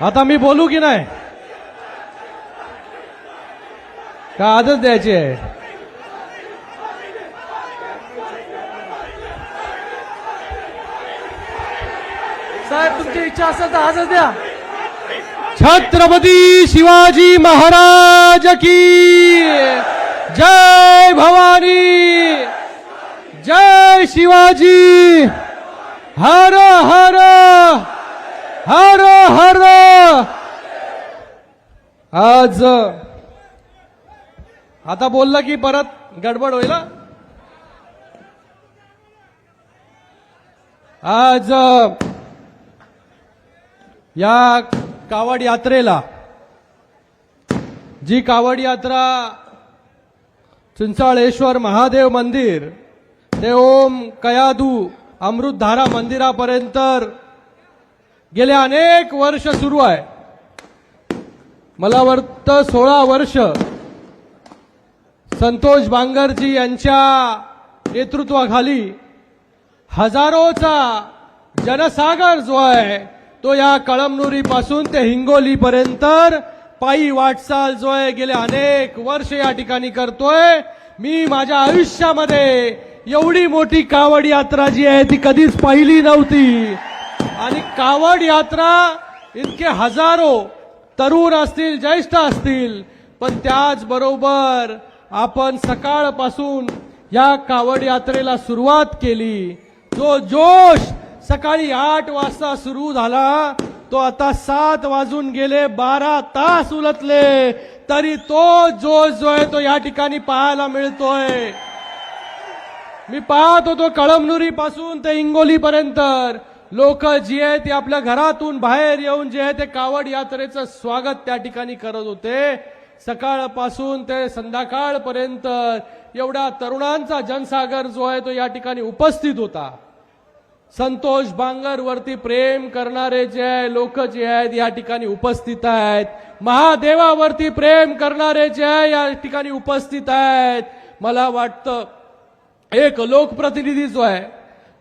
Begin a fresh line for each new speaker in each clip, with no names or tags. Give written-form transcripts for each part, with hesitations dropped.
आता मी बोलू की नाही का आजच द्यायची आहे?
साहेब तुमची इच्छा असेल तर आजच द्या.
छत्रपती शिवाजी महाराज की जय भवानी, जय शिवाजी, हर हर हर हर. आज आता बोलला की परत गडबड होईल. आज या कावड यात्रेला, जी कावड यात्रा चिंचाळेश्वर महादेव मंदिर ते ओम कयादू अमृतधारा मंदिरापर्यंत गेले अनेक वर्ष सुरू आहे. मला वाटतं 16 वर्ष संतोष बांगरजी यांच्या नेतृत्वाखाली हजारोचा जनसागर जो आहे तो या कळमनुरी पासून ते हिंगोली पर्यंत पायी वाटचाल जो आहे गेले अनेक वर्ष या ठिकाणी करतोय. मी माझ्या आयुष्यामध्ये एवढी मोठी कावड यात्रा जी आहे ती कधीच पाहिली नव्हती. आणि कावड यात्रा इतके हजारो तरुण असतील, ज्येष्ठ असतील, पण त्याचबरोबर आपण सकाळपासून या कावड यात्रेला सुरुवात केली. जो जोश सकाळी 8 वाजता सुरू झाला तो आता 7 वाजून गेले, 12 तास उलटले तरी तो जोश जो आहे तो या ठिकाणी पाहायला मिळतोय. मी पाहत होतो कळमनुरी पासून ते हिंगोली पर्यंत लोक जी आहे ती आपल्या घरातून बाहेर येऊन जे आहे ते कावड यात्रेचं स्वागत त्या ठिकाणी करत होते. सकाळपासून ते संध्याकाळपर्यंत एवढा तरुणांचा जनसागर जो आहे तो या ठिकाणी उपस्थित होता. संतोष बांगर वरती प्रेम करणारे जे लोक जे आहेत या ठिकाणी उपस्थित आहेत. महादेवावरती प्रेम करणारे जे या ठिकाणी उपस्थित आहेत. मला वाटतं एक लोकप्रतिनिधी जो आहे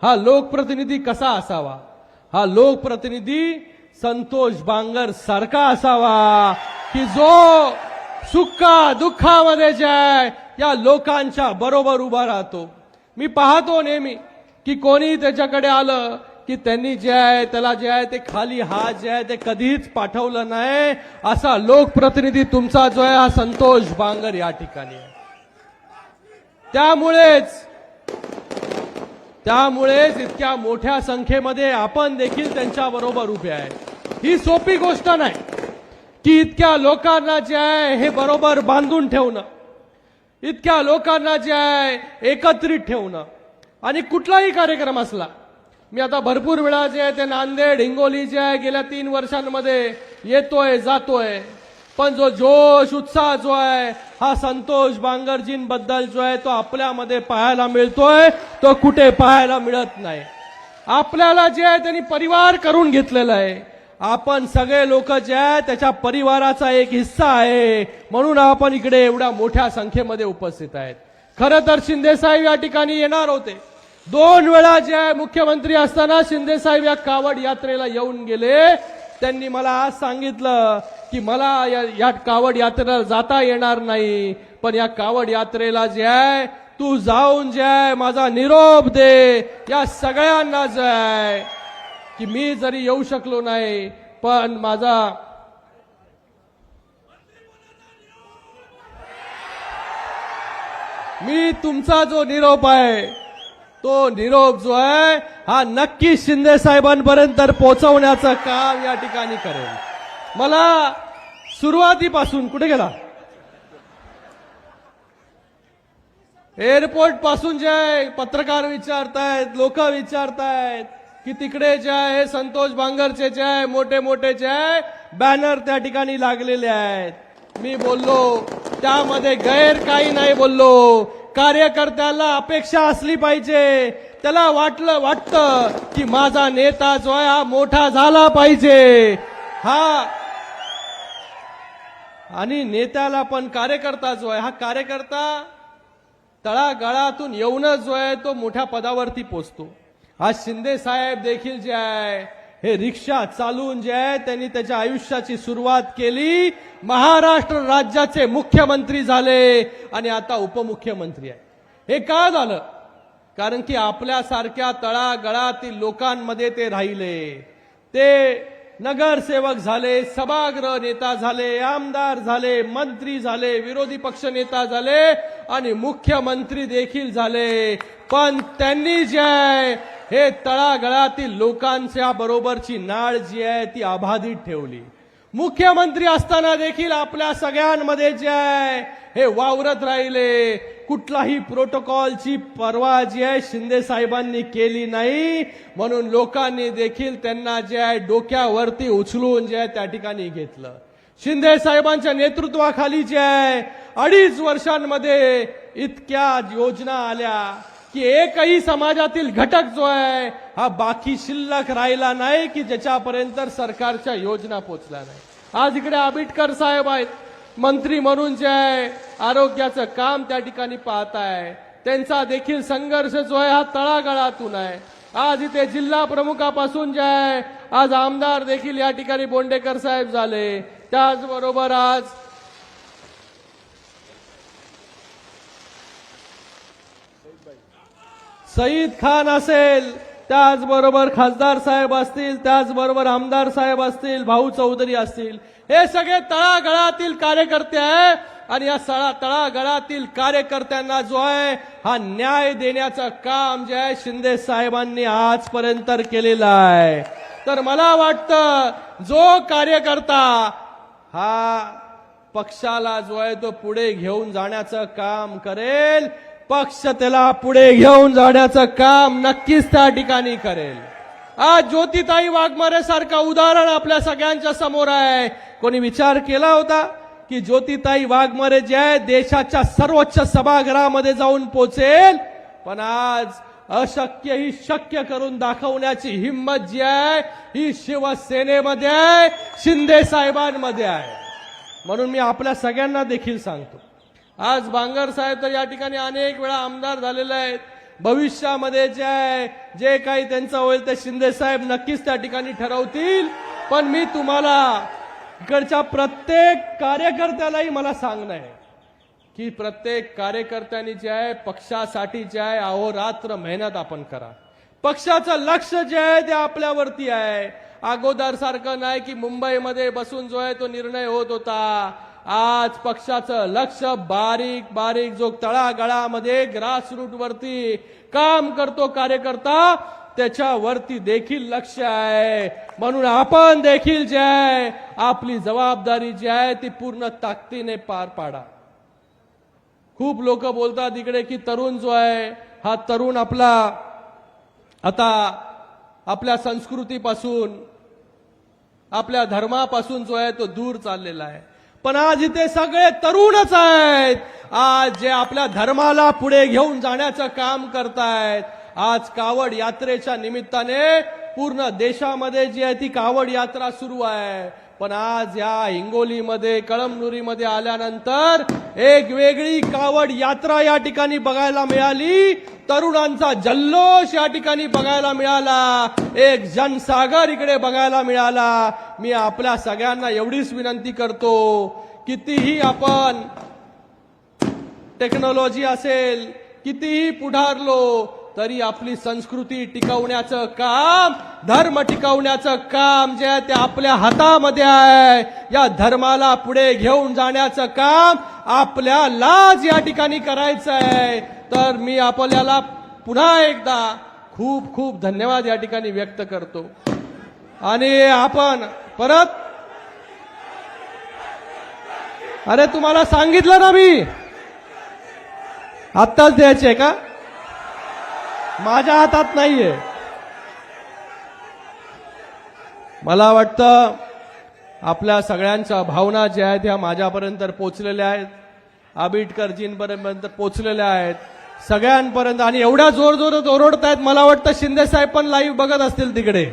हा लोकप्रतिनिधी कसा असावा? हा लोकप्रतिनिधी संतोष बांगर सारखा असावा की जो सुखा दुःखामध्ये जे आहे या लोकांच्या बरोबर उभा राहतो. मी पाहतो नेहमी की कोणी त्याच्याकडे आलं की त्यांनी जे आहे त्याला जे आहे ते खाली हात जे आहे ते कधीच पाठवलं नाही. असा लोकप्रतिनिधी तुमचा जो आहे हा संतोष बांगर या ठिकाणी आहे. त्यामुळेच इतक्या मोठ्या संख्येमध्ये आपण देखील त्यांच्या बरोबर उभे आहे. ही सोपी गोष्ट नाही की इतक्या लोकांना जे आहे हे बरोबर बांधून ठेवणं, इतक्या लोकांना जे आहे एकत्रित ठेवणं. आणि कुठलाही कार्यक्रम असला, मी आता भरपूर वेळा जे आहे ते नांदेड हिंगोली जे आहे गेल्या 3 वर्षांमध्ये येतोय जातोय, पण जो जोश उत्साह जो आहे हा संतोष बांगरजींबद्दल जो आहे तो आपल्यामध्ये पाहायला मिळतोय, तो कुठे पाहायला मिळत नाही. आपल्याला जे आहे त्यांनी परिवार करून घेतलेला आहे. आपण सगळे लोक जे आहे त्याच्या परिवाराचा एक हिस्सा आहे, म्हणून आपण इकडे एवढ्या मोठ्या संख्येमध्ये उपस्थित आहेत. खरं तर शिंदे साहेब या ठिकाणी येणार होते. 2 वेळा जे आहे मुख्यमंत्री असताना शिंदे साहेब या कावड यात्रेला येऊन गेले. त्यांनी मला आज सांगितलं की मला या कावड यात्रेला जाता येणार नाही, पण या कावड यात्रेला जे आहे तू जाऊन जे आहे माझा निरोप दे या सगळ्यांना जे आहे की मी जरी येऊ शकलो नाही पण मी तुमचा जो निरोप आहे तो निरोप जो आहे हा नक्की शिंदे साहेबांपर्यंत पोहोचवण्याचं काम या ठिकाणी करेल. मला सुरुवातीपासून कुठे गेला एअरपोर्ट पासून जे आहे पत्रकार विचारतायत, लोक विचारतायत की तिकडे जे आहे संतोष बांगरचे जे आहे मोठे मोठे जे आहे बॅनर त्या ठिकाणी लागलेले आहेत. मी बोललो त्यामध्ये गैर काही नाही बोललो. कार्यकर्त्याला अपेक्षा असली पाहिजे, त्याला वाटतं की माझा नेता जो आहे हा मोठा झाला पाहिजे. हा आणि नेत्याला पण कार्यकर्ता जो आहे हा कार्यकर्ता तळागाळातून येऊनच जो आहे तो मोठ्या पदावरती पोहोचतो. आज शिंदे साहेब देखील जे आहे हे रिक्षा चालवून जे आहे त्यांनी त्याच्या आयुष्याची सुरुवात केली, महाराष्ट्र राज्याचे मुख्यमंत्री झाले आणि आता उपमुख्यमंत्री आहे. हे का झालं? कारण की आपल्यासारख्या तळागाळातील लोकांमध्ये ते राहिले. ते नगरसेवक झाले, सभागृह नेता झाले, आमदार झाले, मंत्री झाले, विरोधी पक्ष नेता झाले आणि मुख्यमंत्री देखील झाले. पण त्यांनी जे आहे हे तळागाळातील लोकांच्या बरोबरची नाळ जी आहे ती अबाधित ठेवली. मुख्यमंत्री असताना देखील आपल्या सगळ्यांमध्ये जे आहे हे वावरत राहिले. कुठलाही प्रोटोकॉलची पर्वा जी आहे शिंदे साहेबांनी केली नाही, म्हणून लोकांनी देखील त्यांना जे आहे डोक्यावरती उचलून जे आहे त्या ठिकाणी घेतलं. शिंदे साहेबांच्या नेतृत्वाखाली जे आहे 2.5 वर्षांमध्ये इतक्या योजना आल्या की एकही समाजातील घटक जो आहे हा बाकी शिल्लक राहिला नाही की ज्याच्यापर्यंत सरकारच्या योजना पोहोचल्या नाही. आज इकडे आबिटकर साहेब आहेत, मंत्री म्हणून जे आहे आरोग्याचं काम त्या ठिकाणी पाहताय. त्यांचा देखील संघर्ष जो आहे हा तळागाळातून आहे. आज इथे जिल्हा प्रमुखापासून जे आहे आज आमदार देखील या ठिकाणी बोंडेकर साहेब झाले. त्याचबरोबर आज सईद खान असेल, त्याचबरोबर खासदार साहेब असतील, त्याचबरोबर आमदार साहेब असतील, भाऊ चौधरी असतील, हे सगळे तळागाळातील कार्यकर्ते आहे आणि या तळागाळातील कार्यकर्त्यांना जो आहे हा न्याय देण्याचं काम जे आहे शिंदे साहेबांनी आजपर्यंत केलेलं आहे. तर मला वाटतं जो कार्यकर्ता हा पक्षाला जो आहे तो पुढे घेऊन जाण्याचं काम करेल, पक्ष त्याला पुढे घेऊन जाण्याचं काम नक्कीच त्या ठिकाणी करेल. आज ज्योतिताई वाघमारे सारखं उदाहरण आपल्या सगळ्यांच्या समोर आहे. कोणी विचार केला होता की ज्योतिताई वाघमारे जे आहे देशाच्या सर्वोच्च सभागृहामध्ये जाऊन पोहोचेल? पण आज अशक्य ही शक्य करून दाखवण्याची हिंमत जी आहे ही शिवसेनेमध्ये आहे, शिंदे साहेबांमध्ये आहे. म्हणून मी आपल्या सगळ्यांना देखील सांगतो, आज बांगर साहेब तर या ठिकाणी अनेक वेळा आमदार झालेले आहेत. भविष्यामध्ये जे आहे जे काही त्यांचं होईल ते शिंदे साहेब नक्कीच त्या ठिकाणी ठरवतील. पण मी तुम्हाला इकडच्या प्रत्येक कार्यकर्त्यालाही मला सांगणं आहे की प्रत्येक कार्यकर्त्यांनी जे आहे पक्षासाठी जे आहे अहोरात्र मेहनत आपण करा. पक्षाचं लक्ष जे आहे ते आपल्यावरती आहे. अगोदर सारखं नाही की मुंबईमध्ये बसून जो आहे तो निर्णय होत होता. आज पक्षाचं लक्ष बारीक बारीक जो तळागाळामध्ये ग्रासरूट वरती काम करतो कार्यकर्ता त्याच्यावरती देखील लक्ष आहे. म्हणून आपण देखील जे आहे आपली जबाबदारी जी आहे ती पूर्ण ताकदीने पार पाडा. खूप लोक बोलतात इकडे की तरुण जो आहे हा तरुण आपला आता आपल्या संस्कृतीपासून आपल्या धर्मापासून जो आहे तो दूर चाललेला आहे. पण आज इथे सगळे तरुणच आहेत, आज जे आपल्या धर्माला पुढे घेऊन जाण्याचं काम करतायत. आज कावड यात्रेच्या निमित्ताने पूर्ण देशामध्ये जी आहे ती कावड यात्रा सुरू आहे. पण आज या हिंगोलीमध्ये कळमनुरीमध्ये आल्यानंतर एक वेगळी कावड यात्रा या ठिकाणी बघायला मिळाली. तरुणांचा जल्लोष या ठिकाणी बघायला मिळाला. एक जनसागर इकडे बघायला मिळाला. मी आपल्या सगळ्यांना एवढीच विनंती करतो, कितीही आपण टेक्नॉलॉजी असेल, कितीही पुढारलो तरी आपली संस्कृती टिकवण्याचं काम, धर्म टिकवण्याचं काम जे आहे ते आपल्या हातामध्ये आहे. या धर्माला पुढे घेऊन जाण्याचं काम आपल्यालाच या ठिकाणी करायचं आहे. तर मी आपल्याला पुन्हा एकदा खूप खूप धन्यवाद या ठिकाणी व्यक्त करतो. आणि आपण परत, अरे तुम्हाला सांगितलं ना मी आत्ताच द्यायचे का? माझ्या हातात नाहीये. मला वाटतं आपल्या सगळ्यांच्या भावना ज्या आहेत ह्या माझ्यापर्यंत पोहोचलेल्या आहेत, आबिटकरजींपर्यंत पोहोचलेल्या आहेत, सगळ्यांपर्यंत. आणि एवढ्या जोर जोरात ओरडतायत, मला वाटतं शिंदे साहेब पण लाईव्ह बघत असतील तिकडे.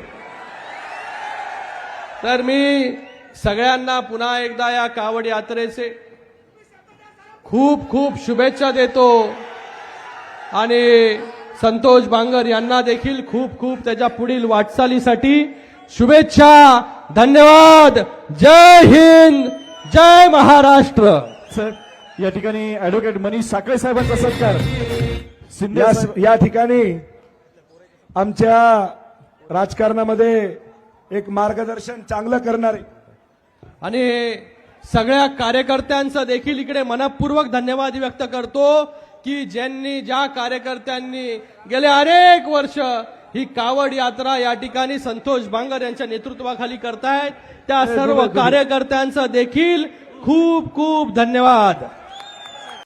तर मी सगळ्यांना पुन्हा एकदा या कावड यात्रेचे खूप खूप शुभेच्छा देतो. आणि संतोष बांगर यांना देखील खूप खूप त्याच्या पुढील वाटचालीसाठी शुभेच्छा. धन्यवाद. जय हिंद, जय महाराष्ट्र.
सर या ठिकाणी ऍडव्होकेट मनीष साखळे साहेबांचा सत्कार शिंदे साहेब-
या ठिकाणी आमच्या राजकारणामध्ये एक मार्गदर्शन चांगलं करणारे
आणि सगळ्या कार्यकर्त्यांचं देखील इकडे मनपूर्वक धन्यवाद व्यक्त करतो की ज्या कार्यकर्त्यांनी गेले अनेक वर्ष ही कावड यात्रा या ठिकाणी संतोष बांगर यांच्या नेतृत्वाखाली करतायत त्या सर्व कार्यकर्त्यांचं देखील खूप खूप धन्यवाद.